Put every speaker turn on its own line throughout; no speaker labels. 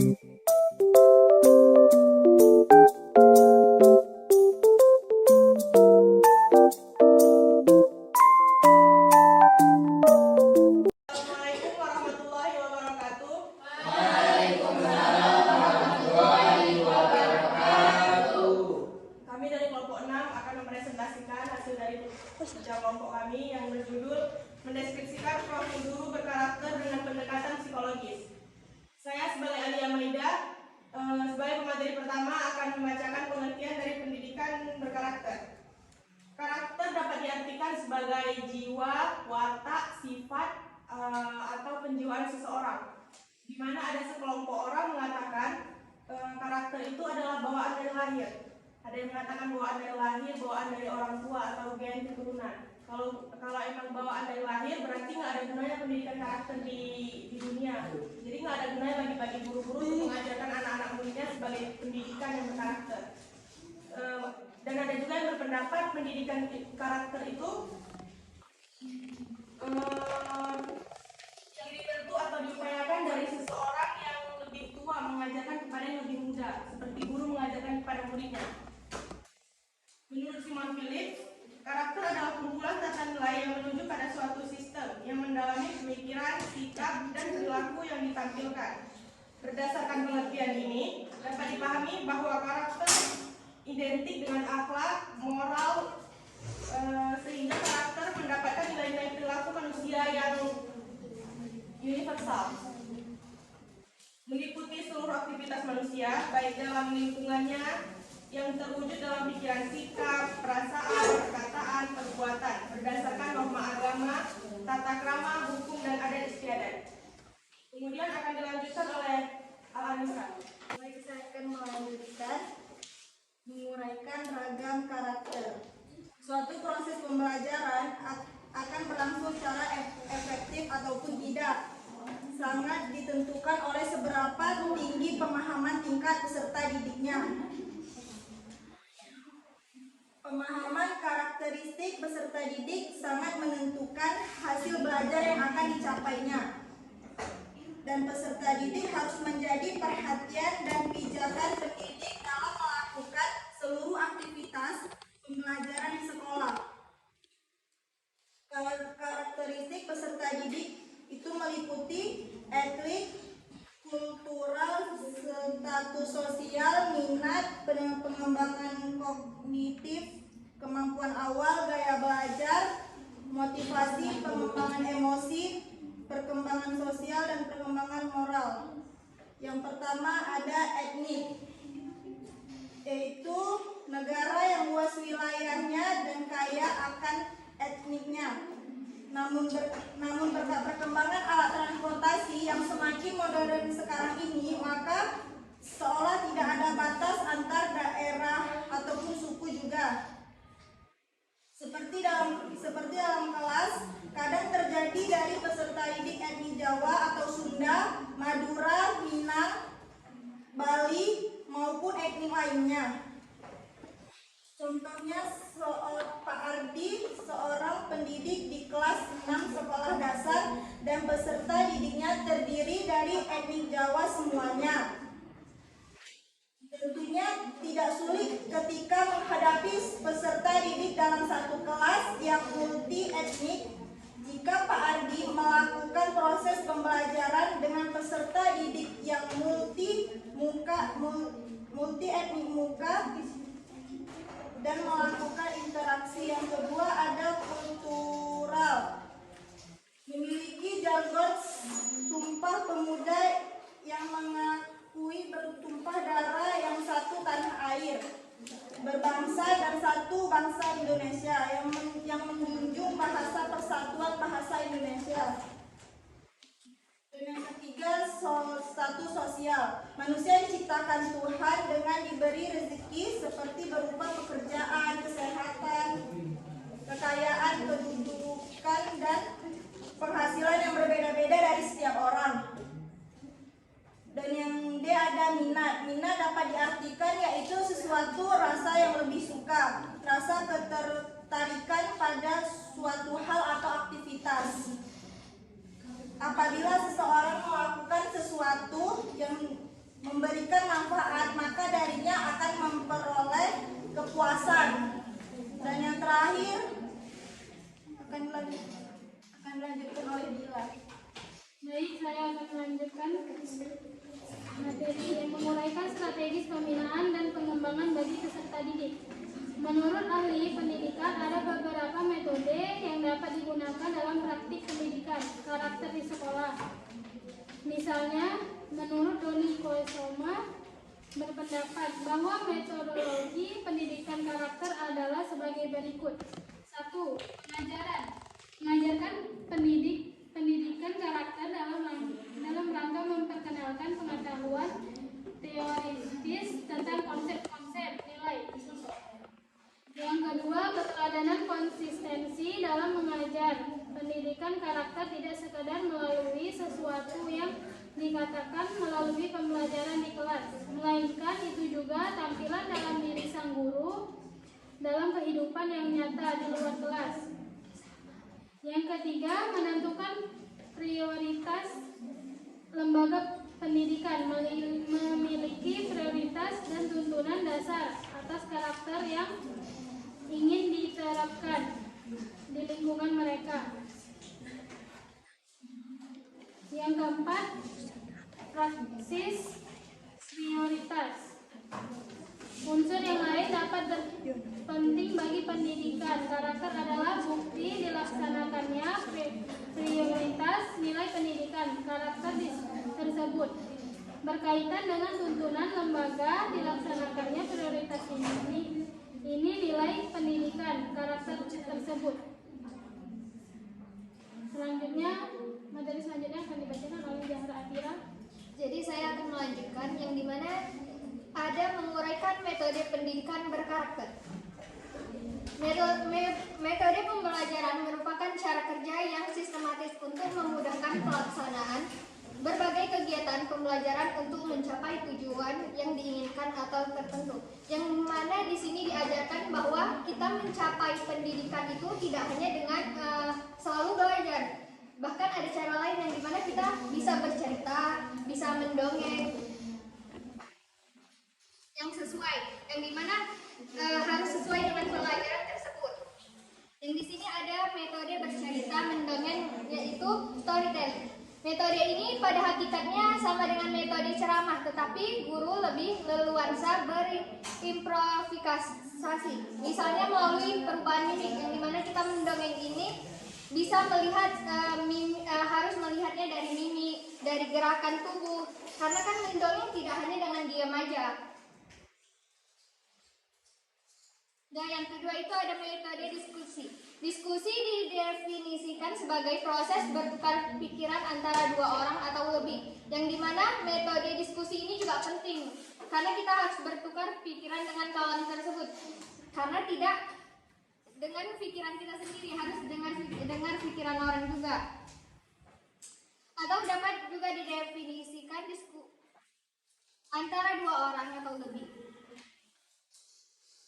Assalamualaikum warahmatullahi wabarakatuh. Kami dari kelompok 6 akan mempresentasikan hasil dari kerja kelompok kami yang berjudul mendeskripsikan profil guru berkarakter dengan pendekatan psikologis. Saya sebagai Alia Maida, sebagai pemateri pertama akan membacakan pengertian dari pendidikan berkarakter. Karakter dapat diartikan sebagai jiwa, watak, sifat, atau penjiwaan seseorang, di mana ada sekelompok orang mengatakan karakter itu adalah bawaan dari lahir. Ada yang mengatakan bawaan dari lahir, bawaan dari orang tua atau gen keturunan. Kalau emang bawaan dari lahir, berarti nggak ada gunanya pendidikan karakter di dunia. Jadi nggak ada gunanya bagi guru-guru untuk mengajarkan anak-anak muridnya sebagai pendidikan yang berkarakter. Dan ada juga yang berpendapat pendidikan karakter itu yang dibentuk atau diupayakan dari seseorang yang lebih tua mengajarkan kepada yang lebih muda, seperti guru mengajarkan kepada muridnya. Menurut Simon Phillips, karakter adalah kumpulan tata nilai yang menunjuk pada suatu sistem yang mendalami pemikiran, sikap, dan perilaku yang ditampilkan. Berdasarkan pengertian ini, dapat dipahami bahwa karakter identik dengan akhlak, moral, sehingga karakter mendapatkan nilai-nilai perilaku manusia yang universal, meliputi seluruh aktivitas manusia, baik dalam lingkungannya yang terwujud dalam pikiran, sikap, perasaan, perkataan, perbuatan, berdasarkan norma agama, tata krama, hukum, dan adat istiadat. Kemudian akan dilanjutkan oleh Al-Anisa.
Baik, saya akan melanjutkan menguraikan ragam karakter. Suatu proses pembelajaran akan berlangsung secara efektif ataupun tidak sangat ditentukan oleh seberapa tinggi pemahaman tingkat peserta didiknya. Pemahaman karakteristik peserta didik sangat menentukan hasil belajar yang akan dicapainya. Dan peserta didik harus menjadi perhatian dan pijakan pendidik dalam melakukan seluruh aktivitas pembelajaran di sekolah. Karakteristik peserta didik itu meliputi etnik, kultural, status sosial, minat, pengembangan kognitif, kemampuan awal, gaya belajar, motivasi, pengembangan emosi, perkembangan sosial, dan perkembangan moral. Yang pertama ada etnik, yaitu negara yang luas wilayahnya dan kaya akan etniknya. Namun berkat perkembangan alat transportasi yang semakin modern sekarang ini, maka seolah tidak ada batas antar daerah ataupun suku juga. Seperti dalam kelas, kadang terjadi dari peserta didik etnik Jawa atau Sunda, Madura, Minang, Bali, maupun etnik lainnya. Contohnya Pak Ardi, seorang pendidik di kelas 6 sekolah dasar, dan peserta didiknya terdiri dari etnik Jawa semuanya. Tentunya tidak sulit ketika menghadapi peserta didik dalam satu kelas yang multi etnik jika Pak Ardi melakukan proses pembelajaran dengan peserta didik yang multi etnik muka dan melakukan interaksi. Yang kedua ada kultural, memiliki jargon tumpah pemuda yang mengakui bertumpah darah yang satu tanah air, berbangsa dan satu bangsa Indonesia, yang menjunjung bahasa persatuan bahasa Indonesia. Dan yang ketiga, status sosial. Manusia diciptakan Tuhan dengan diberi rezeki seperti berupa pekerjaan, kesehatan, kekayaan, kedudukan, dan penghasilan yang berbeda-beda dari setiap orang. Dan yang D ada minat. Minat dapat diartikan yaitu sesuatu rasa yang lebih suka, rasa ketertarikan pada suatu hal atau aktivitas. Apabila seseorang melakukan sesuatu yang
menguraikan strategis pembinaan dan pengembangan bagi peserta didik. Menurut ahli pendidikan, ada beberapa metode yang dapat digunakan dalam praktik pendidikan karakter di sekolah. Misalnya, menurut Doni Koesoma berpendapat bahwa metodologi pendidikan karakter adalah sebagai berikut. 1. Pengajaran. Mengajarkan pendidikan karakter dalam rangka memperkenalkan pengetahuan teoritis tentang konsep-konsep nilai. Yang kedua, keteladanan konsistensi dalam mengajar. Pendidikan karakter tidak sekadar melalui sesuatu yang dikatakan melalui pembelajaran di kelas, melainkan itu juga tampilan dalam diri sang guru dalam kehidupan yang nyata di luar kelas. Yang ketiga, menentukan prioritas. Lembaga pendidikan memiliki prioritas dan tuntunan dasar atas karakter yang ingin diterapkan di lingkungan mereka. Yang keempat, praksis prioritas. Unsur yang lain dapat penting bagi pendidikan. Karakter adalah bukti dilaksanakannya prioritas nilai pendidikan karakter tersebut. Berkaitan dengan tuntunan lembaga dilaksanakannya prioritas ini nilai pendidikan karakter tersebut. Selanjutnya, materi selanjutnya akan dibacakan oleh Zahra Atira.
Jadi saya akan melanjutkan yang dimana ada menguraikan metode pendidikan berkarakter. Metode pembelajaran merupakan cara kerja yang sistematis untuk memudahkan pelaksanaan berbagai kegiatan pembelajaran untuk mencapai tujuan yang diinginkan atau tertentu. Yang mana di sini diajarkan bahwa kita mencapai pendidikan itu tidak hanya dengan selalu belajar. Bahkan ada cara lain yang dimana kita bisa bercerita, bisa mendongeng yang sesuai, yang dimana harus sesuai dengan pelajaran tersebut. Yang di sini ada metode bercerita mendongeng, yaitu storytelling. Metode ini pada hakikatnya sama dengan metode ceramah, tetapi guru lebih leluasa berimprovisasi. Misalnya melalui perubahan mimik, yang dimana kita mendongeng ini bisa melihat harus melihatnya dari mimik, dari gerakan tubuh. Karena kan mendongeng tidak hanya dengan diam aja. Dan yang kedua itu ada metode diskusi. Diskusi didefinisikan sebagai proses bertukar pikiran antara dua orang atau lebih. Yang dimana metode diskusi ini juga penting, karena kita harus bertukar pikiran dengan kawan tersebut. Karena tidak dengan pikiran kita sendiri, harus dengar pikiran orang juga. Atau dapat juga didefinisikan antara dua orang atau lebih.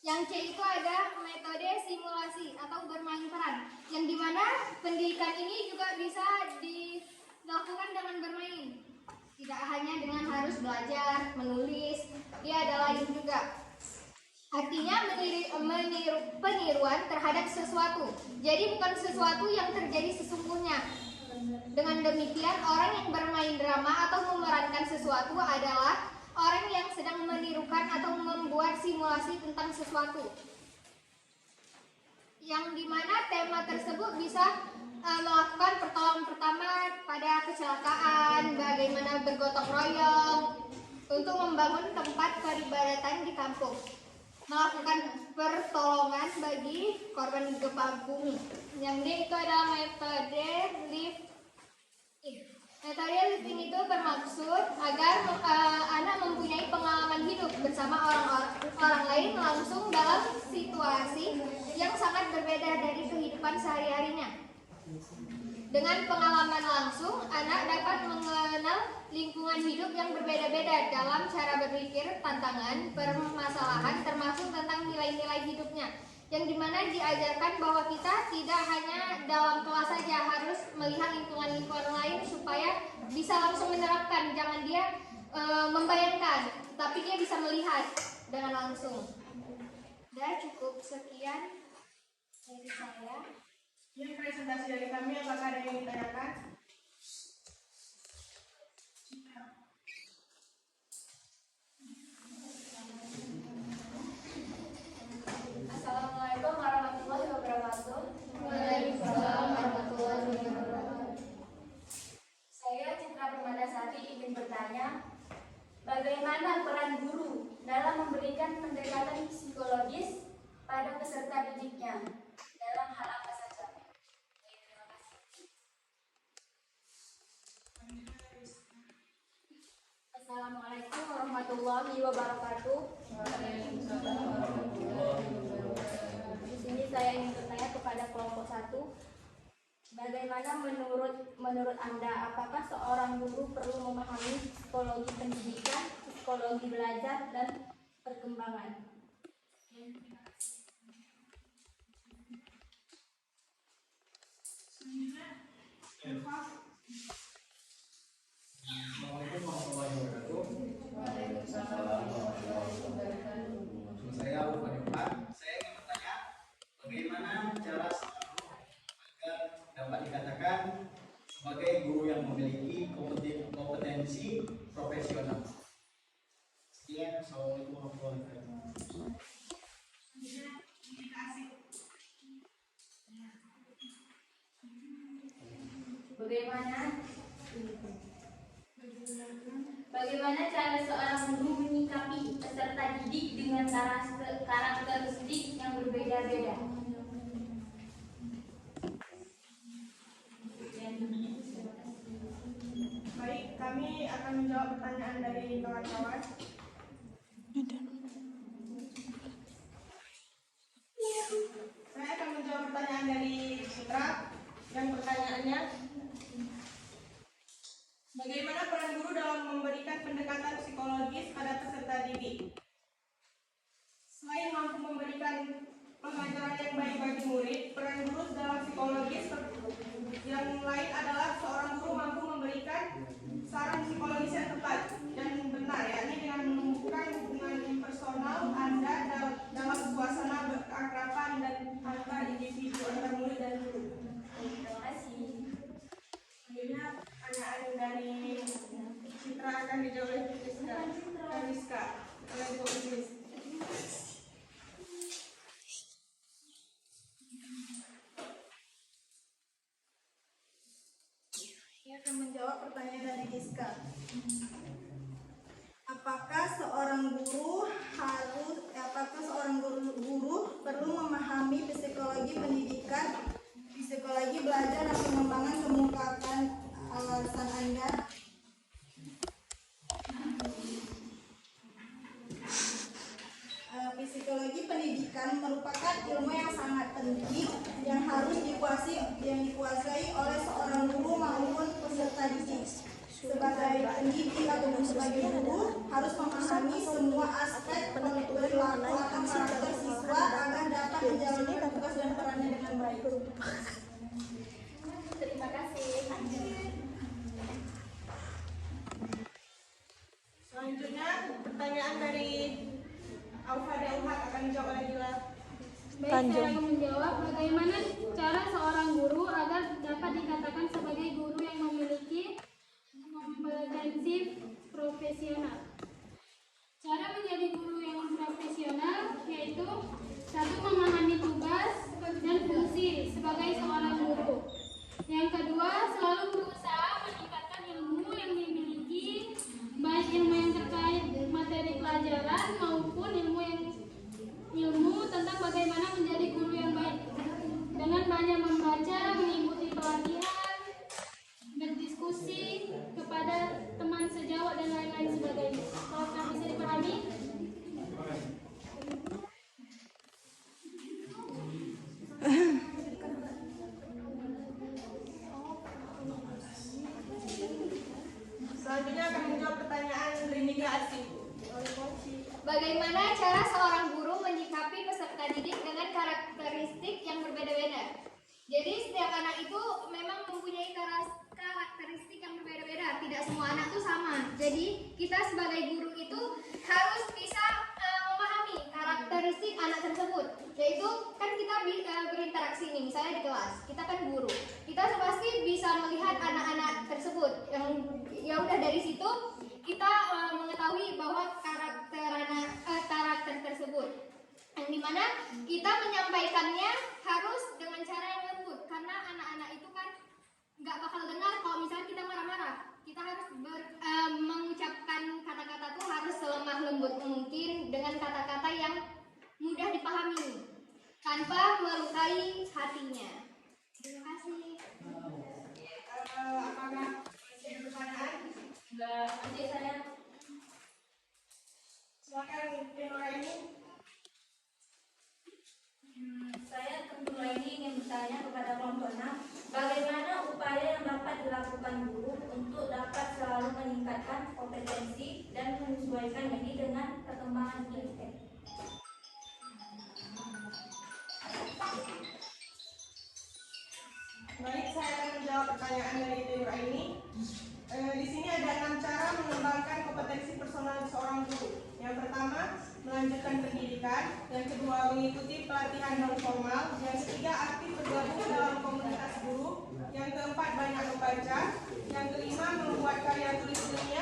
Yang C itu ada metode simulasi atau bermain peran, yang dimana pendidikan ini juga bisa dilakukan dengan bermain, tidak hanya dengan harus belajar, menulis, dia ada lain juga. Artinya peniruan terhadap sesuatu, jadi bukan sesuatu yang terjadi sesungguhnya. Dengan demikian, orang yang bermain drama atau memerankan sesuatu adalah orang yang sedang menirukan atau membuat simulasi tentang sesuatu, yang dimana tema tersebut bisa melakukan pertolongan pertama pada kecelakaan, bagaimana bergotong royong untuk membangun tempat peribadatan di kampung, melakukan pertolongan bagi korban gempa bumi. Yang D itu adalah metode live in. Metode living itu bermaksud agar anak mempunyai pengalaman hidup bersama orang lain langsung dalam situasi yang sangat berbeda dari kehidupan sehari-harinya. Dengan pengalaman langsung, anak dapat mengenal lingkungan hidup yang berbeda-beda dalam cara berpikir, tantangan, permasalahan, termasuk tentang nilai-nilai hidupnya. Yang dimana diajarkan bahwa kita tidak hanya dalam kelas saja, harus melihat lingkungan-lingkungan lain supaya bisa langsung menerapkan. Jangan dia membayangkan, tapi dia bisa melihat dengan langsung. Udah cukup sekian dari saya.
Ini presentasi dari kami, apakah ada yang ditanyakan?
Bagaimana peran guru dalam memberikan pendekatan psikologis pada peserta didiknya dalam hal apa saja? Terima kasih. Assalamualaikum warahmatullahi wabarakatuh. Di sini saya ingin bertanya kepada kelompok 1. Bagaimana menurut Anda, apakah seorang guru perlu memahami psikologi pendidikan, psikologi belajar, dan perkembangan?
Assalamualaikum warahmatullahi wabarakatuh. Waalaikumsalam warahmatullahi wabarakatuh. Saya Ufan Yuman. Saya ingin bertanya, bagaimana cara seorang guru agar dapat dikatakan sebagai guru yang memiliki kompetensi profesional? Sekian, Assalamualaikum warahmatullahi wabarakatuh.
Bagaimana cara seorang guru menyikapi peserta didik dengan karakteristik yang berbeda-beda?
Baik, kami akan menjawab pertanyaan dari kawan-kawan. Saya akan menjawab pertanyaan dari Citra. Yang pertanyaannya, bagaimana peran guru dalam memberikan pendekatan psikologis pada peserta didik? Selain mampu memberikan pembelajaran yang baik bagi murid, peran guru dalam psikologis yang lain adalah seorang guru mampu memberikan saran psikologis yang tepat dan benar, yakni dengan menumbuhkan hubungan impersonal Anda dalam suasana keakraban dan antar individu, antar murid dan guru.
Terima kasih.
Selanjutnya pertanyaan dari Citra akan dijawab oleh Rizka. Oleh Bu Idris.
Saya akan menjawab pertanyaan dari Rizka. Apakah seorang guru perlu memahami psikologi pendidikan, psikologi belajar dan pengembangan? Kemukakan alasan Anda. Psikologi pendidikan merupakan ilmu yang sangat penting yang harus dikuasai oleh seorang guru maupun peserta didik. Sebagai pendidik ataupun sebagai guru harus memahami semua aspek perilaku atau karakter siswa agar dapat menjalankan tugas dan perannya dengan baik.
Terima kasih.
Selanjutnya pertanyaan dari Aufa Dauhat akan dijawab oleh Dila.
Baik, saya akan menjawab bagaimana cara seorang guru agar dapat dikatakan sebagai guru yang memiliki kompetensi profesional. Cara menjadi guru yang profesional yaitu 1. Memahami tugas dan fungsi sebagai seorang guru. Yang kedua, selalu berusaha meningkatkan ilmu yang dimiliki, baik ilmu yang terkait materi pelajaran maupun ilmu tentang bagaimana menjadi guru yang baik, dengan banyak membaca, mengikuti pelatihan, berdiskusi kepada teman sejawat dan lain-lain sebagainya. Apakah bisa dipahami?
Selanjutnya akan menjawab pertanyaan Rinida Asih.
Bagaimana cara seorang guru menyikapi peserta didik dengan karakteristik yang berbeda-beda? Jadi setiap anak itu memang mempunyai karakteristik yang berbeda-beda. Tidak semua anak itu sama. Jadi kita sebagai guru itu harus bisa memahami karakteristik anak tersebut. Yaitu kan kita berinteraksi nih, misalnya di kelas. Kita kan guru. Kita pasti bisa melihat anak-anak tersebut. Yang ya udah dari situ kita mengetahui bahwa karakter tersebut, yang dimana kita menyampaikannya harus dengan cara yang lembut, karena anak-anak itu kan nggak bakal dengar kalau misalnya kita marah-marah. Kita harus mengucapkan kata-kata tuh mungkin dengan kata-kata yang mudah dipahami tanpa melukai hatinya. Terima kasih.
Apakah masih ada pertanyaan?
Enggak, nanti saya
Silakan Tenora ini.
Saya tentunya ini ingin bertanya kepada kelompok 6, bagaimana upaya yang dapat dilakukan guru untuk dapat selalu meningkatkan kompetensi dan menyesuaikan diri dengan perkembangan pendidikan?
Baik, saya akan menjawab pertanyaan dari Tenora ini. Di sini ada 6 cara mengembangkan kompetensi personal seorang guru. Yang pertama, melanjutkan pendidikan. Yang kedua, mengikuti pelatihan non formal. Yang ketiga, aktif bergabung dalam komunitas guru. Yang keempat, banyak membaca. Yang kelima, membuat karya tulis ilmiah.